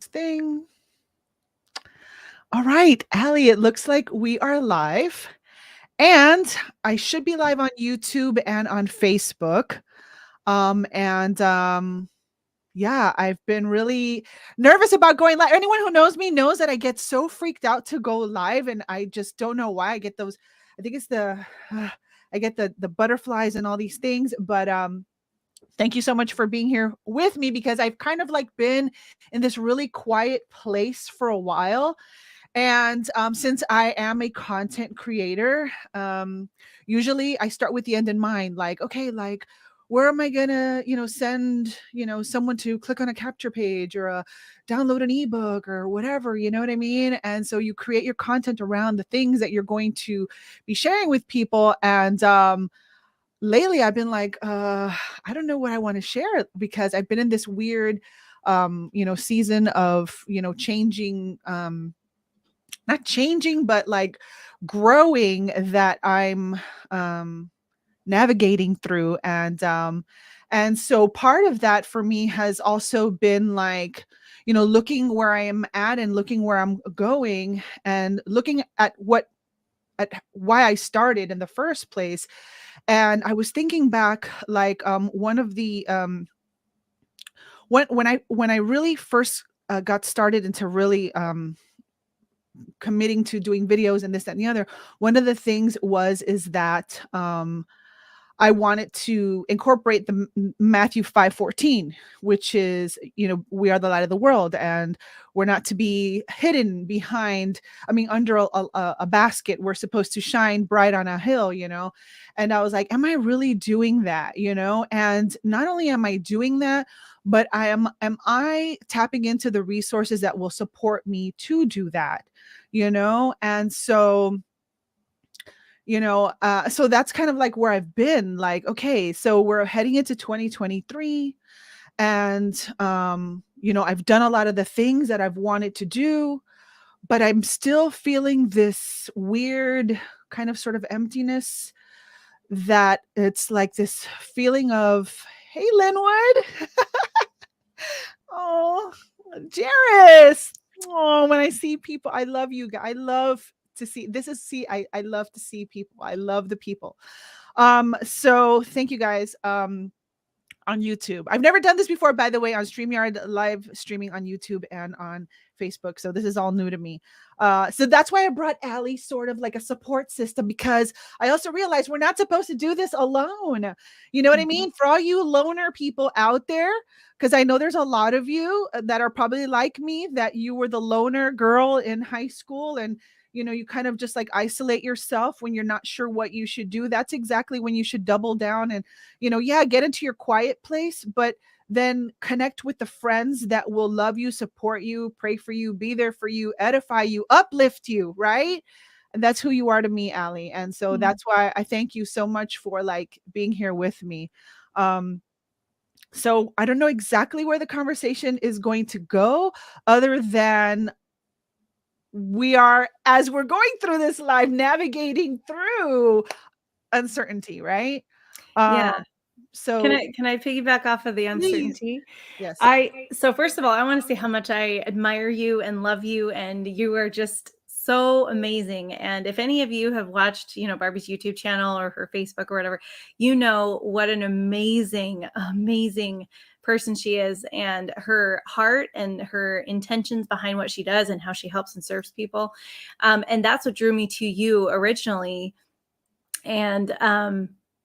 Thing. All right, Allie, it looks like we are live. And I should be live on YouTube and on Facebook. And yeah, I've been really nervous about going live. Anyone who knows me knows that I get so freaked out to go live, and I just don't know why I get those. I think it's I get the butterflies and all these things. But thank you so much for being here with me because I've kind of like been in this really quiet place for a while. And since I am a content creator, usually I start with the end in mind. Like, okay, like, where am I gonna, send, someone to click on a capture page or download an ebook or whatever, you know what I mean? And so you create your content around the things that you're going to be sharing with people. And lately I've been like, I don't know what I want to share because I've been in this weird, season of, changing, not changing, but like growing that I'm navigating through. And so part of that for me has also been like, looking where I am at and looking where I'm going and looking at why I started in the first place. And I was thinking back, like one of the when I really first got started into really committing to doing videos and this, that, and the other, one of the things is that I wanted to incorporate the Matthew 5:14, which is, we are the light of the world and we're not to be hidden behind, under a basket. We're supposed to shine bright on a hill, And I was like, am I really doing that? And not only am I doing that, but am I tapping into the resources that will support me to do that? And so that's kind of like where I've been. Like, okay, so we're heading into 2023, and I've done a lot of the things that I've wanted to do, but I'm still feeling this weird kind of sort of emptiness, that it's like this feeling of, hey, Linwood. Oh, Jairus. Oh, when I see people, I love you guys. I love to see this is see I love to see people. I love the people. So thank you guys. On YouTube. I've never done this before, by the way, on StreamYard, live streaming on YouTube and on Facebook. So this is all new to me. So that's why I brought Allie, sort of like a support system, because I also realized we're not supposed to do this alone. You know what I mean? For all you loner people out there, because I know there's a lot of you that are probably like me, that you were the loner girl in high school, and you kind of just like isolate yourself when you're not sure what you should do. That's exactly when you should double down and yeah, get into your quiet place, but then connect with the friends that will love you, support you, pray for you, be there for you, edify you, uplift you, right? And that's who you are to me, Allie. And so that's why I thank you so much for like being here with me. Um, so I don't know exactly where the conversation is going to go, other than we are, as we're going through this live, navigating through uncertainty, right? Um, Yeah. Can so I piggyback off of the please, uncertainty? yes. So first of all, I want to say how much I admire you and love you, and you are just so amazing. And if any of you have watched, Barbie's YouTube channel or her Facebook or whatever, you know what an amazing, amazing person she is, and her heart and her intentions behind what she does and how she helps and serves people. And that's what drew me to you originally.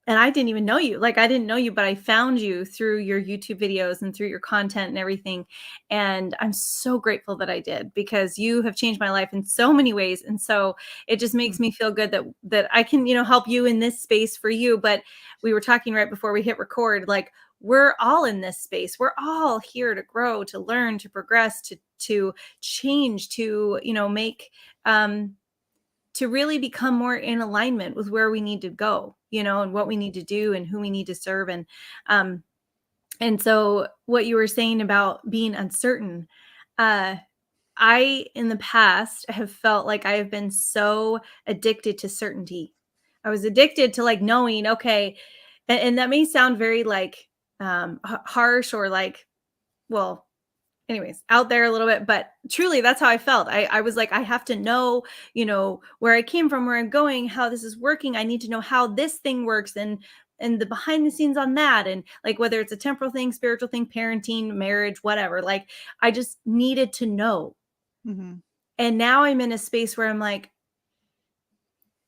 And I didn't even know you. Like, I didn't know you, but I found you through your YouTube videos and through your content and everything. And I'm so grateful that I did, because you have changed my life in so many ways. And so it just makes me feel good that I can, help you in this space for you. But we were talking right before we hit record, like, we're all in this space. We're all here to grow, to learn, to progress, to change, to, make to really become more in alignment with where we need to go, and what we need to do and who we need to serve. And so what you were saying about being uncertain, I, in the past, have felt like I have been so addicted to certainty. I was addicted to like knowing, okay, and that may sound very like harsh, or like, well, anyways, out there a little bit, but truly that's how I felt. I was like, I have to know, where I came from, where I'm going, how this is working. I need to know how this thing works, and the behind the scenes on that, and like whether it's a temporal thing, spiritual thing, parenting, marriage, whatever. Like I just needed to know. Mhm. And now I'm in a space where I'm like,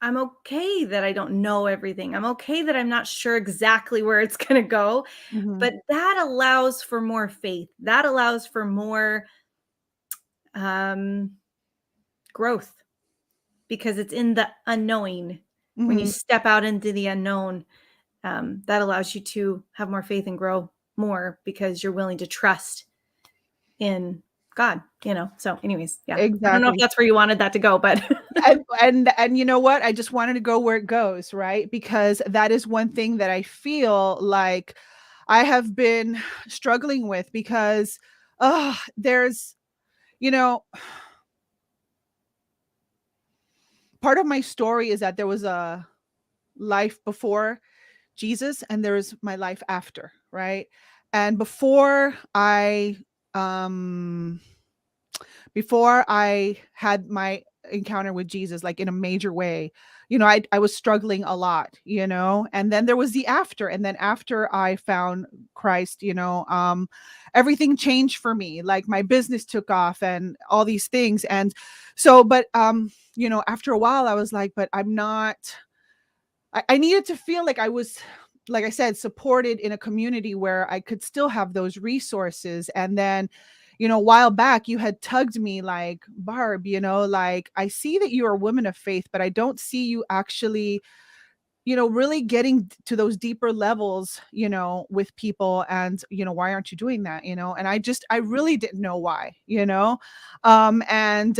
I'm okay that I don't know everything. I'm okay that I'm not sure exactly where it's going to go, Mhm. but that allows for more faith. That allows for more um, growth because it's in the unknowing. When you Mhm. step out into the unknown, that allows you to have more faith and grow more because you're willing to trust in God. So, anyways, yeah. I don't know if Exactly. that's where you wanted that to go, but And you know what? I just wanted to go where it goes, right? Because that is one thing that I feel like I have been struggling with because there's, you know, part of my story is that there was a life before Jesus and there's my life after, right? And um before I had my encounter with Jesus, like in a major way, I was struggling a lot, and then there was the after. And then after I found Christ, everything changed for me. Like my business took off and all these things. And so, but, after a while, I was like, but I'm not, I needed to feel like I was, like I said, supported in a community where I could still have those resources. And then, a while back, you had tugged me like, Barb, like, I see that you're a woman of faith, but I don't see you actually, really getting to those deeper levels, with people. And, why aren't you doing that? And I really didn't know why, and,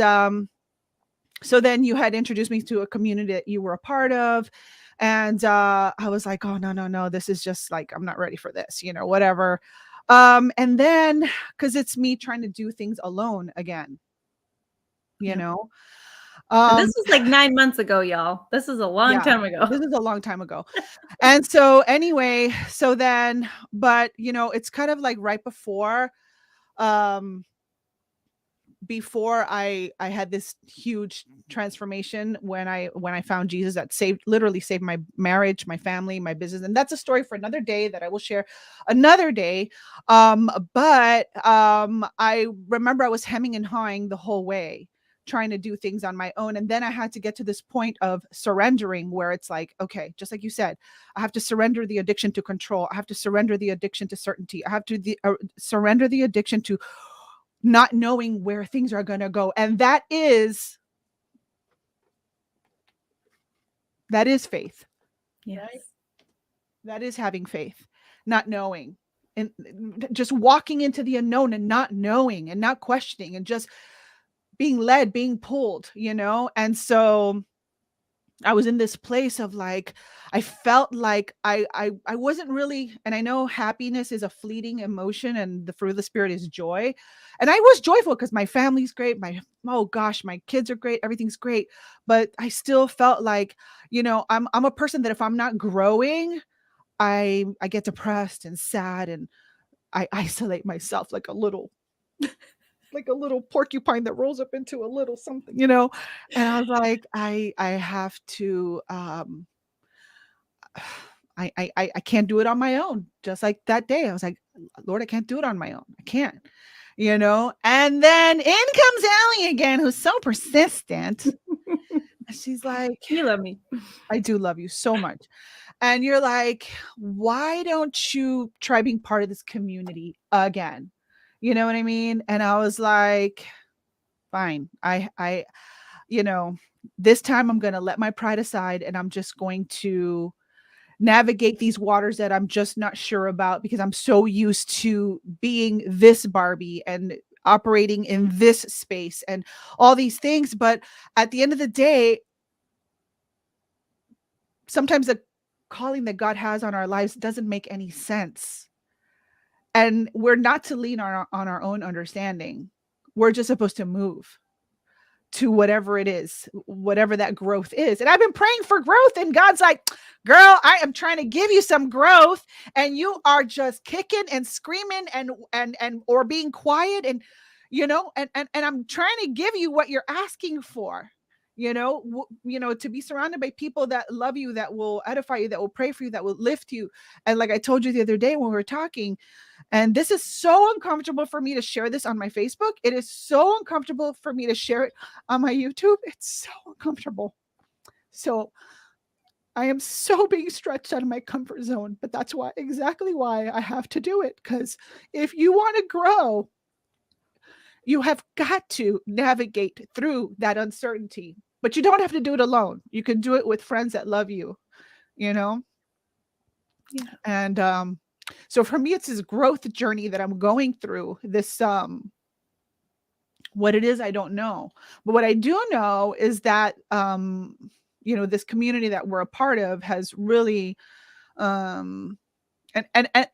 so then you had introduced me to a community that you were a part of. And I was like, oh, no, no, no, this is just like, I'm not ready for this, whatever. And then because it's me trying to do things alone again, you yeah. know. And um this was like 9 months ago, y'all. This is a long yeah, time ago. this is a long time ago. And so anyway, so then, but it's kind of like right um before I had this huge transformation when I found Jesus that literally saved my marriage, my family, my business. And that's a story for another day that I will share another day. But I remember I was hemming and hawing the whole way, trying to do things on my own. And then I had to get to this point of surrendering where it's like, okay, just like you said, I have to surrender the addiction to control. I have to surrender the addiction to certainty. I have to surrender the addiction to not knowing where things are going to go. And that is faith, right? Yes. That is having faith, not knowing, and just walking into the unknown and not knowing and not questioning and just being led, being pulled, And so I was in this place of like, I felt like I wasn't really, and I know happiness is a fleeting emotion and the fruit of the spirit is joy. And I was joyful because my family's great. Oh gosh, my kids are great. Everything's great. But I still felt like, I'm a person that if I'm not growing, I get depressed and sad and I isolate myself like a little porcupine that rolls up into a little something. And I was like, I have to I can't do it on my own. Just like that day, I was like, Lord, I can't do it on my own. I can't. And then in comes Allie again, who's so persistent. And she's like, You love me. I do love you so much. And you're like, why don't you try being part of this community again? You know what I mean? And I was like, fine. You know, this time I'm going to let my pride aside and I'm just going to navigate these waters that I'm just not sure about because I'm so used to being this Barbie and operating in this space and all these things. But at the end of the day, sometimes the calling that God has on our lives doesn't make any sense. And we're not to lean on our own understanding. We're just supposed to move. to whatever it is, whatever that growth is. And I've been praying for growth, and God's like, girl, I am trying to give you some growth, and you are just kicking and screaming and or being quiet, and and I'm trying to give you what you're asking for. To be surrounded by people that love you, that will edify you, that will pray for you, that will lift you. And like I told you the other day when we were talking, and this is so uncomfortable for me to share this on my Facebook. It is so uncomfortable for me to share it on my YouTube. It's so uncomfortable. So I am so being stretched out of my comfort zone, but that's exactly why I have to do it. Because if you want to grow, you have got to navigate through that uncertainty, but you don't have to do it alone. You can do it with friends that love you, you know? Yeah. And so for me, it's this growth journey that I'm going through. This what it is, I don't know. But what I do know is that this community that we're a part of has really um and I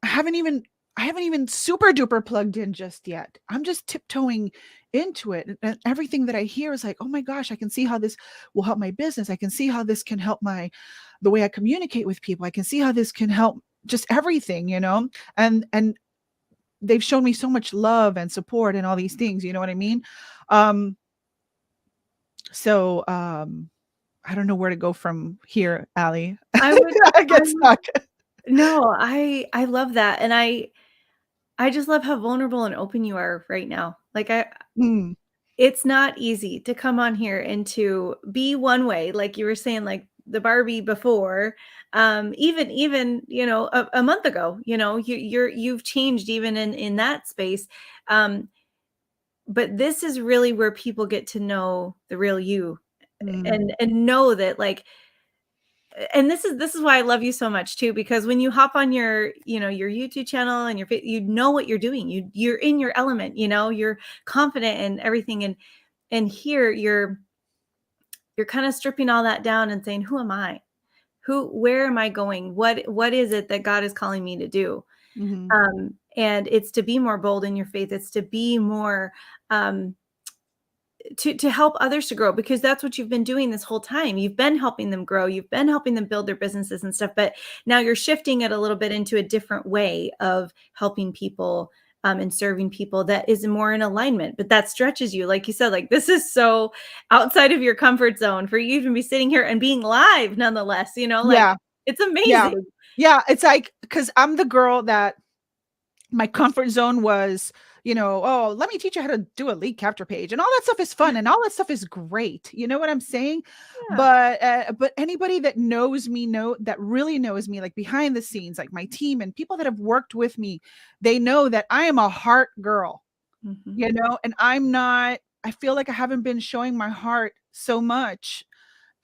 haven't even super duper plugged in just yet. I'm just tiptoeing into it. And everything that I hear is like, oh my gosh, I can see how this will help my business. I can see how this can help the way I communicate with people. I can see how this can help just everything, and they've shown me so much love and support and all these things, you know what I mean? Um, so I don't know where to go from here, Aly. I would, I get stuck. no, I love that. And I just love how vulnerable and open you are right now. Like Mm, it's not easy to come on here and to be one way, like you were saying, like the Barbie before, even a month ago, you've changed even in that space. Um, but this is really where people get to know the real you, mm, and know that, like, and this is why I love you so much too, because when you hop on your YouTube channel and you know what you're doing, you're in your element, you're confident and everything, and here you're kind of stripping all that down and saying, who am I? Where am I going? What is it that God is calling me to do? mhm. And it's to be more bold in your faith. It's to be more, um, to help others to grow, because that's what you've been doing this whole time. You've been helping them grow. You've been helping them build their businesses and stuff, but now you're shifting it a little bit into a different way of helping people, and serving people that is more in alignment, but that stretches you. Like you said, like, this is so outside of your comfort zone for you to even be sitting here and being live nonetheless, like, Yeah, it's yeah, amazing. yeah. It's like, because I'm the girl that my comfort zone was, oh, let me teach you how to do a lead capture page, and all that stuff is Yeah. fun, and all that stuff is great. You know what I'm saying? Yeah. But anybody that knows me, that really knows me, like behind the scenes, like my team and people that have worked with me, they know that I am a heart girl, Hmm. and I'm not. I feel like I haven't been showing my heart so much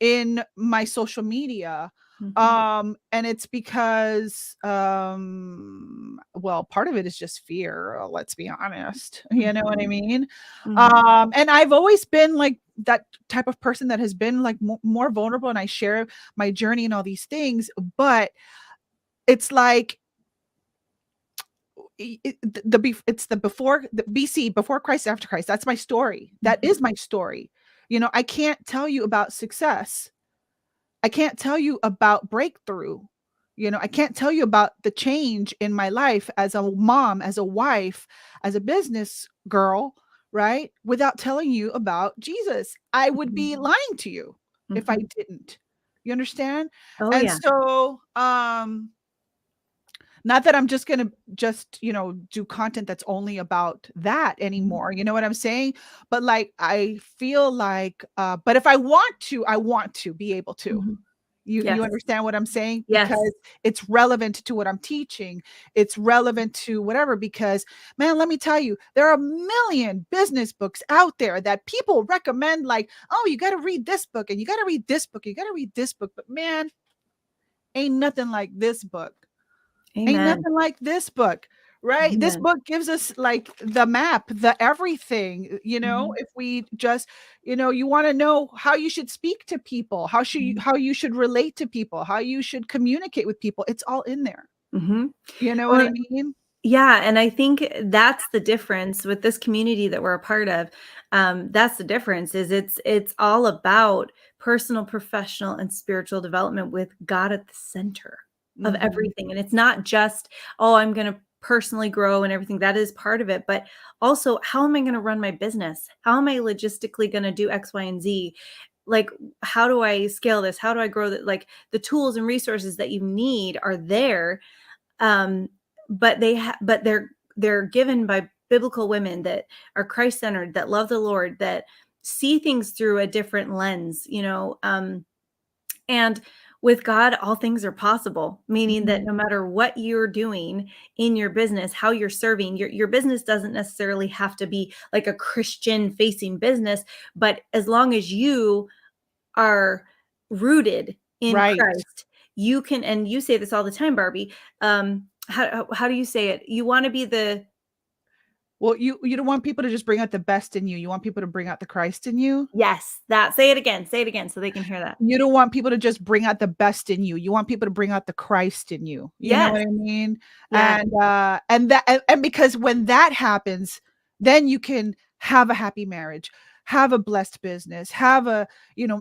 in my social media. Hmm. And it's because well, part of it is just fear, let's be honest. You know what I Hmm. mean? Hmm. And I've always been like that type of person that has been like more vulnerable, and I share my journey and all these things, but it's like it's the before, the BC, before Christ, after Christ. That's my story. That Hmm. is my story. I can't tell you about success. I can't tell you about breakthrough. I can't tell you about the change in my life as a mom, as a wife, as a business girl, right? Without telling you about Jesus. I would be Hmm. lying to you if I Hmm. didn't. You understand? Oh And yeah. so, not that I'm just going to do content that's only about that Mhm. anymore. You know what I'm saying? But like, I feel like, but if I want to be able to. Mhm. You Yes. understand what I'm saying? Yes. Because it's relevant to what I'm teaching. It's relevant to whatever, because man, let me tell you, there are a million business books out there that people recommend, like, oh, you got to read this book, and you got to read this book, you got to read this book. But man, ain't nothing like this book. Ain't Amen. nothing like this book, right? This Amen. book gives us like the map, the everything, Mhm. if we just, you want to know how you should speak to people, Mhm. how you should relate to people, how you should communicate with people. It's all in there. Mhm. You know what I Well, mean? Yeah, and I think that's the difference with this community that we're a part of. That's the difference is it's all about personal, professional, and spiritual development with God at the center of Mhm. everything. And it's not just, oh, I'm going to personally grow and everything. That is part of it, but also how am I going to run my business? How am I logistically going to do X, Y, and Z? Like, how do I scale this? How do I grow that? Like the tools and resources that you need are there, but but they're given by biblical women that are Christ-centered, that love the Lord, that see things through a different lens, and with God, all things are possible, meaning that Mhm. no matter what you're doing in your business, how you're serving, your business doesn't necessarily have to be like a Christian facing business, but as long as you are rooted in Right. Christ, you can, and you say this all the time, Barbie. How do you say it? You want to be the Well, you don't want people to just bring out the best in you. You want people to bring out the Christ in you. yes, that say it again so they can hear that. You don't want people to just bring out the best in you. You want people to bring out the Christ in you. You know what Yes, I mean? yes. And because when that happens, then you can have a happy marriage, have a blessed business, have a,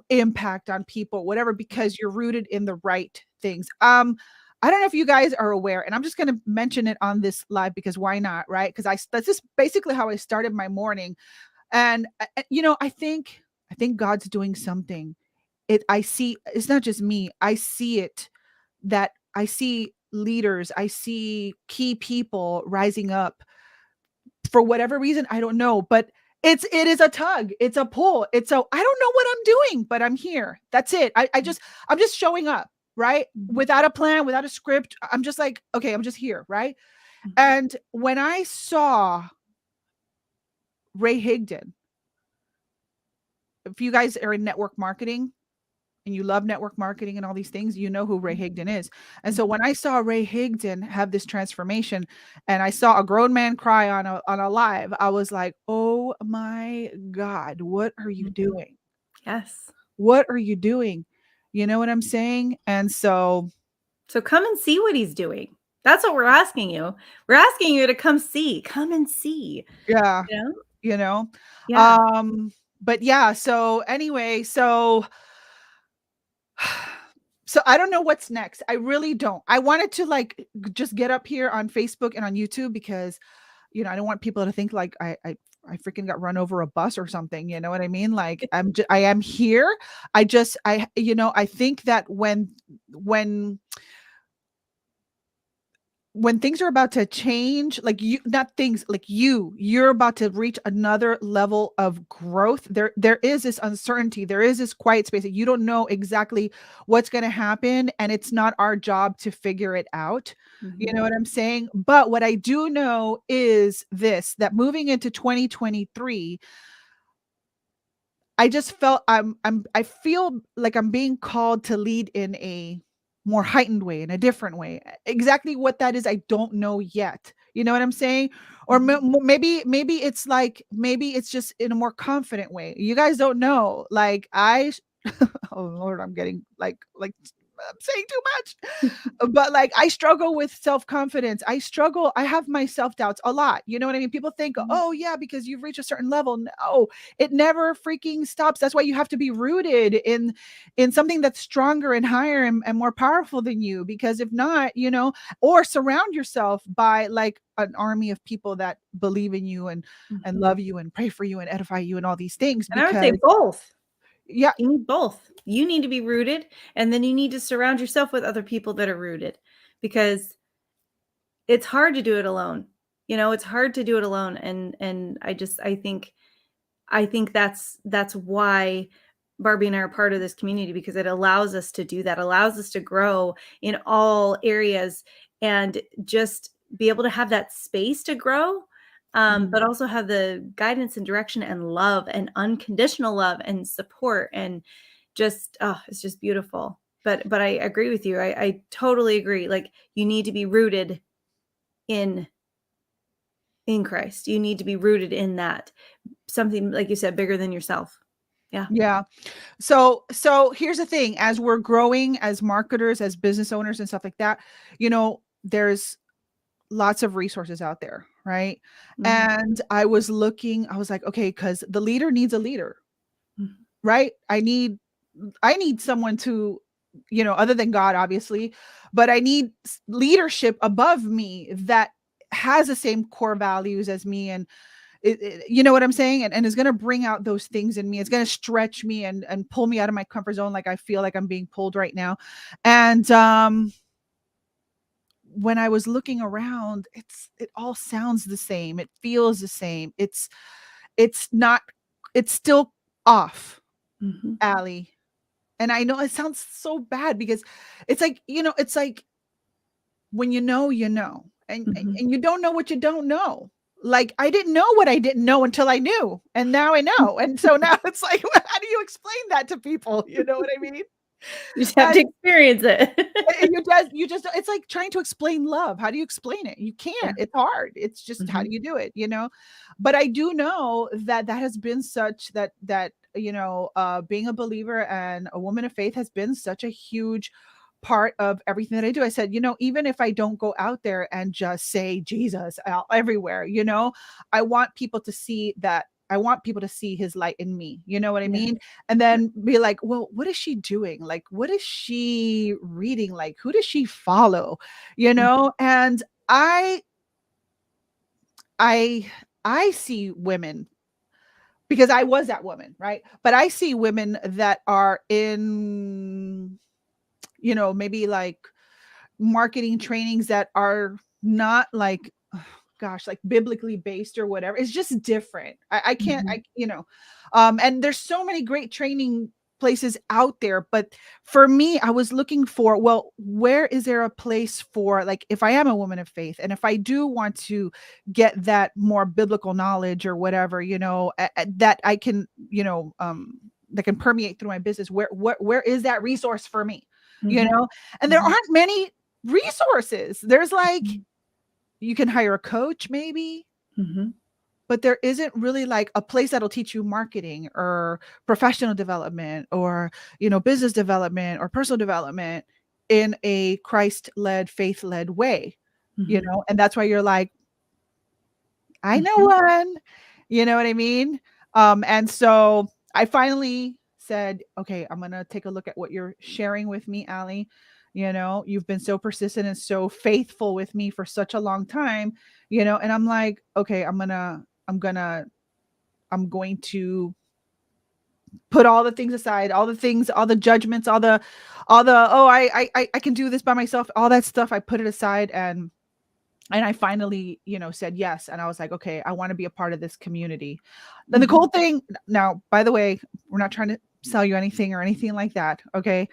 impact on people, whatever, because you're rooted in the right things. I don't know if you guys are aware, and I'm just going to mention it on this live because why not, right? Because that's just basically how I started my morning. And I think God's doing something. I see it's not just me. I see it, that I see leaders, I see key people rising up for whatever reason, I don't know, but it is a tug, it's a pull. I don't know what I'm doing, but I'm here. That's it. I'm just showing up, right? Mhm, Without a plan, without a script. I'm just like, okay, I'm just here, right? mhm, And when I saw Ray Higdon, if you guys are in network marketing, and you love network marketing and all these things, you know who Ray Higdon is. And so mhm, when I saw Ray Higdon have this transformation and I saw a grown man cry on a live, I was like, "Oh my God, what are you mhm. doing? Yes. What are you doing?" You know what I'm saying? And so, So come and see what he's doing. That's what we're asking you. We're asking you to come see. Come and see. yeah, You know? you know. Yeah. Um, but yeah, so anyway, so I don't know what's next. I really don't. I wanted to like just get up here on Facebook and on YouTube because I don't want people to think like I freaking got run over a bus or something. You know what I mean? Like I am here. I think that when things are about to change, like you, not things, like you're about to reach another level of growth. There is this uncertainty, there is this quiet space that you don't know exactly what's going to happen, and it's not our job to figure it out. You Mhm, know what I'm saying? But what I do know is this, that moving into 2023, I just felt I feel like I'm being called to lead in a more heightened way, in a different way. Exactly what that is, I don't know yet. You know what I'm saying? Or mhm. maybe it's like, maybe it's just in a more confident way. You guys don't know. Like oh Lord, I'm getting like I'm saying too much. But like I struggle with self-confidence. I have my self-doubts a lot. You know what I mean? People think, Mhm, "Oh yeah, because you've reached a certain level." No, it never freaking stops. That's why you have to be rooted in something that's stronger and higher and more powerful than you, because if not, or surround yourself by like an army of people that believe in you and mhm. love you and pray for you and edify you and all these things, And I would say because both. yeah. You need both. You need to be rooted, and then you need to surround yourself with other people that are rooted because it's hard to do it alone. It's hard to do it alone, and I think that's why Barbie and I are part of this community because it allows us to do that, allows us to grow in all areas and just be able to have that space to grow, Mhm. but also have the guidance and direction and love and unconditional love and support and just oh, it's just beautiful. But I agree with you. I totally agree. Like you need to be rooted in in Christ. You need to be rooted in that something like you said bigger than yourself. Yeah. Yeah. So here's the thing, as we're growing as marketers, as business owners and stuff like that, there's lots of resources out there, right? Mhm. And I was looking, I was like, okay, because the leader needs a leader, Mhm. right? I need someone to, other than God, obviously, but I need leadership above me that has the same core values as me, and you know what I'm saying, and is going to bring out those things in me. It's going to stretch me and pull me out of my comfort zone, like I feel like I'm being pulled right now. And when I was looking around, it all sounds the same. It feels the same. It's not. It's still off, Mhm. Aly. And I know it sounds so bad because it's like when you know, Mhm. and you don't know what you don't know. Like I didn't know what I didn't know until I knew, and now I know. And so now it's like, how do you explain that to people? You know what I mean? You just have to And experience it. you just it's like trying to explain love. How do you explain it? You Yeah. can't. It's hard. It's just, how do Mhm. you do it? But I do know that that has been such that being a believer and a woman of faith has been such a huge part of everything that I do. I said, even if I don't go out there and just say Jesus everywhere, I want people to see that. I want people to see his light in me. You know what I Yeah. mean? And then be like, well, what is she doing? Like, what is she reading? Like, who does she follow? Mhm. And I I see women, because I was that woman, right? But I see women that are in, maybe like marketing trainings that are not like, gosh, like biblically based or whatever. It's just different. I can't, Mhm. and there's so many great training places out there. But for me, I was looking for, well, where is there a place for, like, if I am a woman of faith and if I do want to get that more biblical knowledge or whatever, that I can, that can permeate through my business, where is that resource for me? you Mhm. know and there Mhm. aren't many resources. There's like, Mhm. you can hire a coach maybe, Mhm. but there isn't really like a place that'll teach you marketing or professional development or, business development or personal development in a Christ-led, faith-led way, Mhm. and that's why you're like, I know Mhm. one. You know what I mean? And so I finally said, okay, I'm gonna take a look at what you're sharing with me, Aly. You've been so persistent and so faithful with me for such a long time, and I'm like, okay, I'm going to put all the things aside, all the things, all the judgments, all the, oh, I can do this by myself, all that stuff. I put it aside, and I finally, said yes. And I was like, okay, I want to be a part of this community. Then the Mhm. cool thing now, by the way, we're not trying to sell you anything or anything like that. Okay.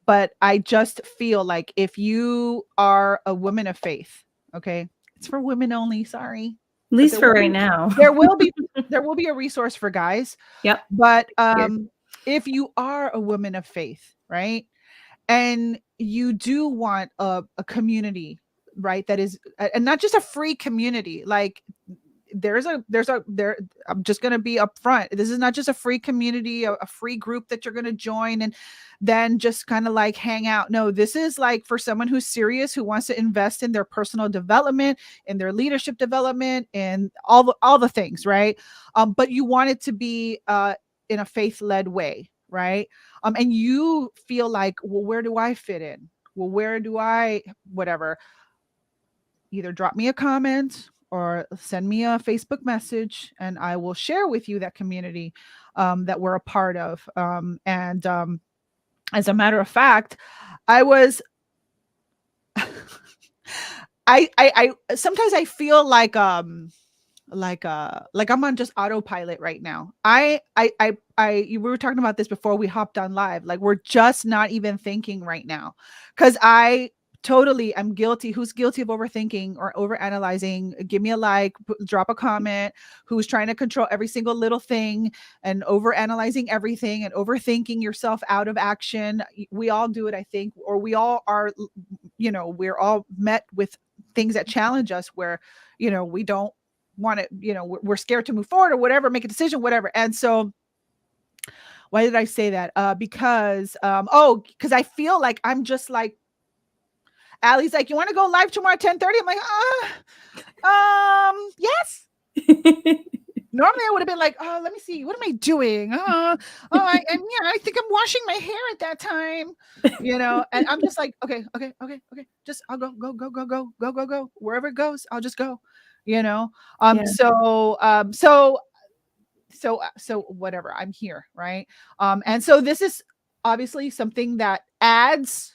But I just feel like if you are a woman of faith, okay, it's for women only, sorry. At But least for right now. there will be, there will be a resource for guys. Yep. But Here. if you are a woman of faith, right? And you do want a community, right, that is, and not just a free community, like there I'm just going to be upfront, this is not just a free community, a free group that you're going to join and then just kind of like hang out. No, this is like for someone who's serious, who wants to invest in their personal development, in their leadership development, and all the things, right? But you want it to be in a faith-led way, right? And you feel like, well, where do I fit in? Well, where do I, whatever, either drop me a comment or send me a Facebook message, and I will share with you that community that we're a part of. And as a matter of fact, I was, I sometimes I feel like I'm on just autopilot right now. We were talking about this before we hopped on live. Like we're just not even thinking right now, because I totally am guilty. Who's guilty of overthinking or overanalyzing? Give me a like, drop a comment. Who's trying to control every single little thing and overanalyzing everything and overthinking yourself out of action? We all do it, I think, or we all are. We're all met with things that challenge us where we don't want to, we're scared to move forward or whatever, make a decision, whatever. And so why did I say that? Because I feel like I'm just like Ally's like, you want to go live tomorrow at 10:30? I'm like, yes. Normally I would have been like, oh, let me see, what am I doing? I think I'm washing my hair at that time, and I'm just like, okay, just I'll go wherever it goes, I'll just go, you know. Yeah. So whatever, I'm here, right? And so this is obviously something that adds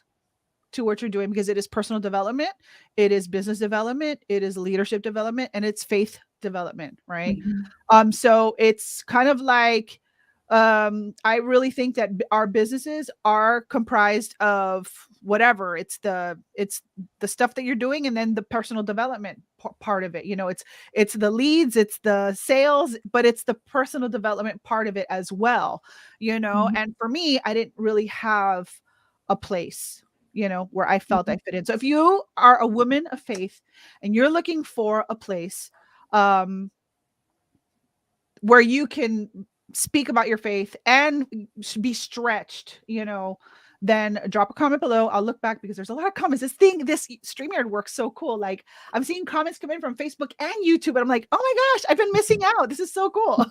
to what you're doing, because it is personal development, it is business development, it is leadership development, and it's faith development, right? So it's kind of like, I really think that our businesses are comprised of whatever, it's the stuff that you're doing, and then the personal development part of it. It's the leads, it's the sales, but it's the personal development part of it as well. And for me, I didn't really have a place where I felt I fit in. So if you are a woman of faith and you're looking for a place where you can speak about your faith and be stretched, then drop a comment below. I'll look back because there's a lot of comments. This StreamYard works so cool. Like, I'm seeing comments come in from Facebook and YouTube, and I'm like, oh my gosh, I've been missing out. This is so cool.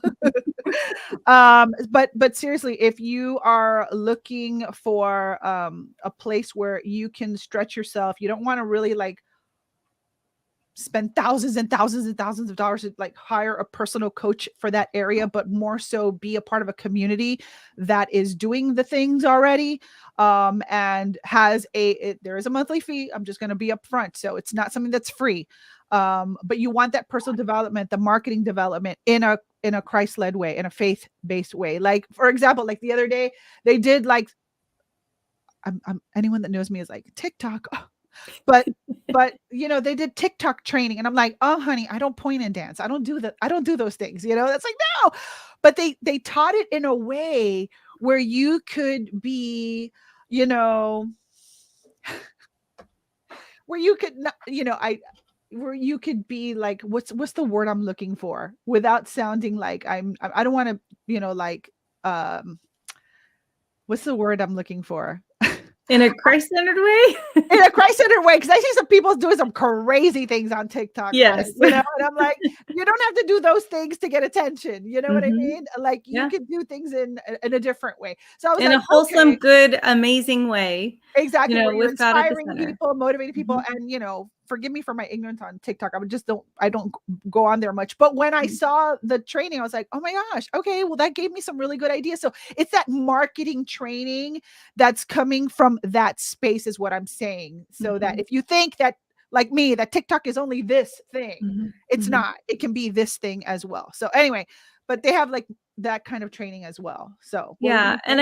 But seriously, if you are looking for a place where you can stretch yourself, you don't want to really like spend thousands and thousands and thousands of dollars to like hire a personal coach for that area, but more so be a part of a community that is doing the things already, and there is a monthly fee. I'm just going to be upfront, so it's not something that's free, but you want that personal development, the marketing development in a Christ-led way, in a faith-based way. Like, for example, like the other day they did like, anyone that knows me is like, TikTok. But they did TikTok training, and I'm like, oh honey, I don't point and dance. I don't do that. I don't do those things. That's like, no. But they taught it in a way where you could be, where you could not, where you could be like, what's the word I'm looking for, without sounding like I don't want to, like, what's the word I'm looking for? In a Christ-centered way? In a Christ-centered way, because I see some people doing some crazy things on TikTok. Yes. And I'm like, you don't have to do those things to get attention. You know what I mean? Like, you can do things in a different way. So I was in like, a wholesome, okay, good, amazing way. exactly, where you're With God at the inspiring center. people, motivating people, and forgive me for my ignorance on TikTok. I don't go on there much. But when I saw the training, I was like, oh my gosh, okay, well, that gave me some really good ideas. So it's that marketing training that's coming from that space, is what I'm saying. So that if you think that, like me, that TikTok is only this thing, it's not. It can be this thing as well. So anyway, but they have like that kind of training as well. So yeah, and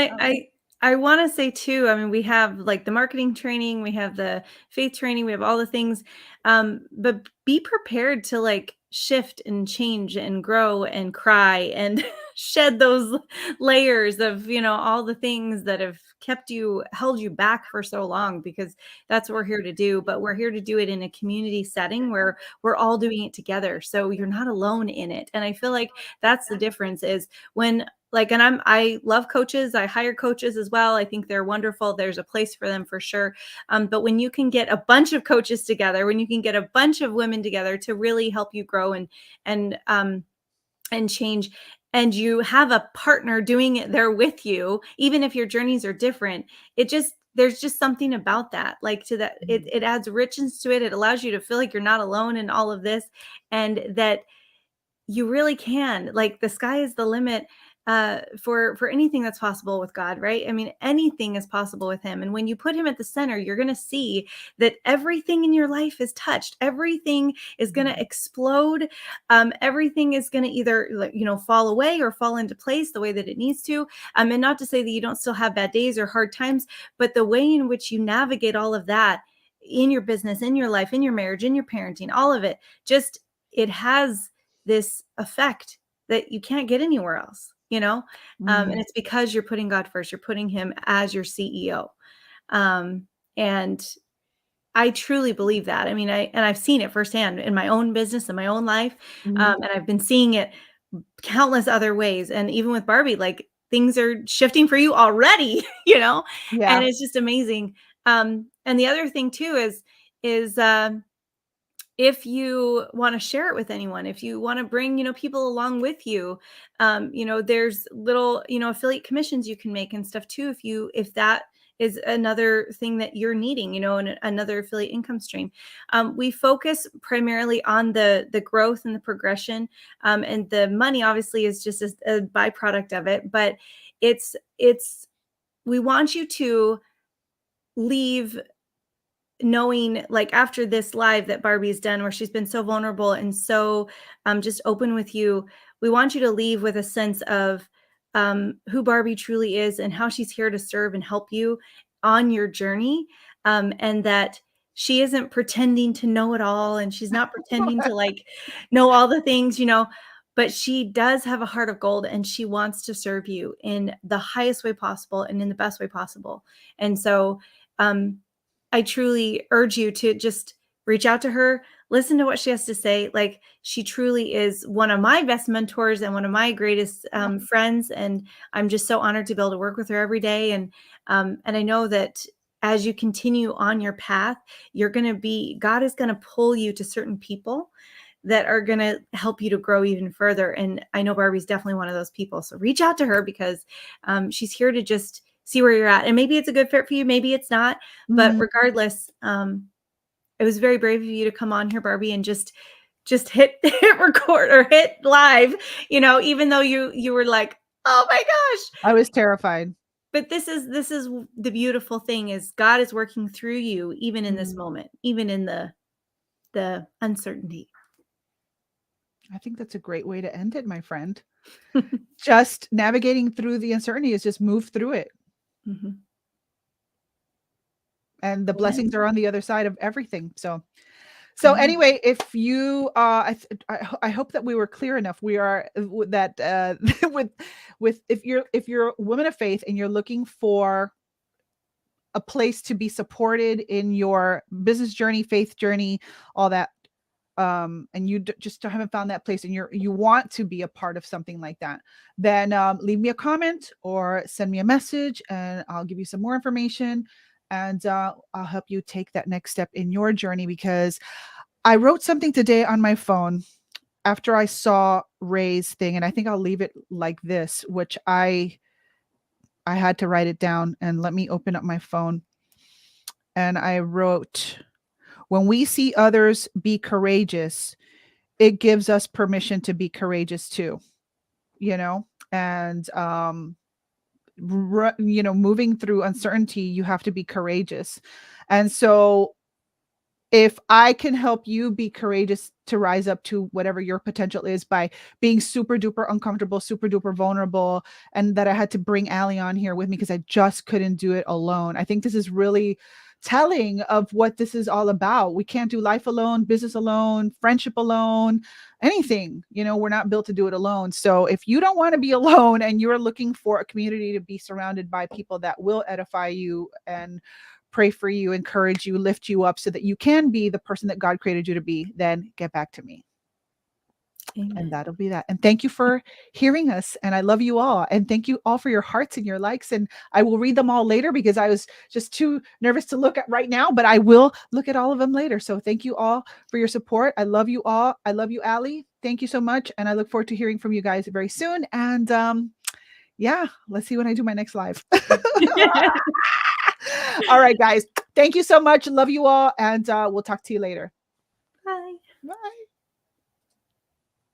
I want to say too, I mean, we have like the marketing training, we have the faith training, we have all the things, but be prepared to like shift and change and grow and cry and shed those layers of, all the things that have held you back for so long, because that's what we're here to do. But we're here to do it in a community setting where we're all doing it together. So you're not alone in it. And I feel like that's the difference, is when, like, and I love coaches. I hire coaches as well. I think they're wonderful. There's a place for them for sure. But when you can get a bunch of coaches together, when you can get a bunch of women together to really help you grow and change, and you have a partner doing it there with you, even if your journeys are different, there's just something about that, like, to that, it adds richness to it. It allows you to feel like you're not alone in all of this, and that you really can, like, the sky is the limit for anything that's possible with God, right? I mean, anything is possible with him. And when you put him at the center, you're going to see that everything in your life is touched. Everything is going to explode. Everything is going to either, fall away or fall into place the way that it needs to. And not to say that you don't still have bad days or hard times, but the way in which you navigate all of that in your business, in your life, in your marriage, in your parenting, all of it, it has this effect that you can't get anywhere else. And it's because you're putting God first. You're putting him as your CEO. And I truly believe that. I mean, I've seen it firsthand in my own business, in my own life. And I've been seeing it countless other ways. And even with Barbie, like, things are shifting for you already, Yeah. and it's just amazing. And the other thing too is, is if you want to share it with anyone, if you want to bring, people along with you, there's little, affiliate commissions you can make and stuff too. If that is another thing that you're needing, another affiliate income stream. We focus primarily on the growth and the progression, and the money obviously is just a byproduct of it. But we want you to leave knowing, like, after this live that Barbie's done, where she's been so vulnerable and so just open with you, we want you to leave with a sense of who Barbie truly is and how she's here to serve and help you on your journey, and that she isn't pretending to know it all, and she's not pretending to like know all the things, but she does have a heart of gold, and she wants to serve you in the highest way possible and in the best way possible. And so I truly urge you to just reach out to her, listen to what she has to say. Like, she truly is one of my best mentors and one of my greatest friends. And I'm just so honored to be able to work with her every day. And I know that as you continue on your path, God is going to pull you to certain people that are going to help you to grow even further. And I know Barbie's definitely one of those people. So reach out to her, because she's here to just see where you're at. And maybe it's a good fit for you, maybe it's not. But regardless, it was very brave of you to come on here, Barbie, and just hit record or hit live, even though you were like, oh my gosh, I was terrified. But this is the beautiful thing, is God is working through you, even in this moment, even in the uncertainty. I think that's a great way to end it, my friend. Just navigating through the uncertainty is just move through it. Mm-hmm. And the blessings are on the other side of everything. So anyway, if you, I hope that we were clear enough. We are that with if you're a woman of faith and you're looking for a place to be supported in your business journey, faith journey, all that, and you just haven't found that place, and you want to be a part of something like that, then leave me a comment or send me a message, and I'll give you some more information, and I'll help you take that next step in your journey. Because I wrote something today on my phone after I saw Ray's thing, and I think I'll leave it like this, which I had to write it down. And let me open up my phone. And I wrote, when we see others be courageous, it gives us permission to be courageous too, and, moving through uncertainty, you have to be courageous. And so if I can help you be courageous to rise up to whatever your potential is by being super duper uncomfortable, super duper vulnerable, and that I had to bring Aly on here with me because I just couldn't do it alone. I think this is really telling of what this is all about. We can't do life alone, business alone, friendship alone, anything. We're not built to do it alone. So if you don't want to be alone and you're looking for a community to be surrounded by people that will edify you and pray for you, encourage you, lift you up so that you can be the person that God created you to be, then get back to me. Amen. And that'll be that. And thank you for hearing us. And I love you all. And thank you all for your hearts and your likes. And I will read them all later because I was just too nervous to look at right now, but I will look at all of them later. So thank you all for your support. I love you all. I love you, Aly. Thank you so much. And I look forward to hearing from you guys very soon. And yeah, let's see when I do my next live. All right, guys. Thank you so much. Love you all. And we'll talk to you later. Bye. Bye.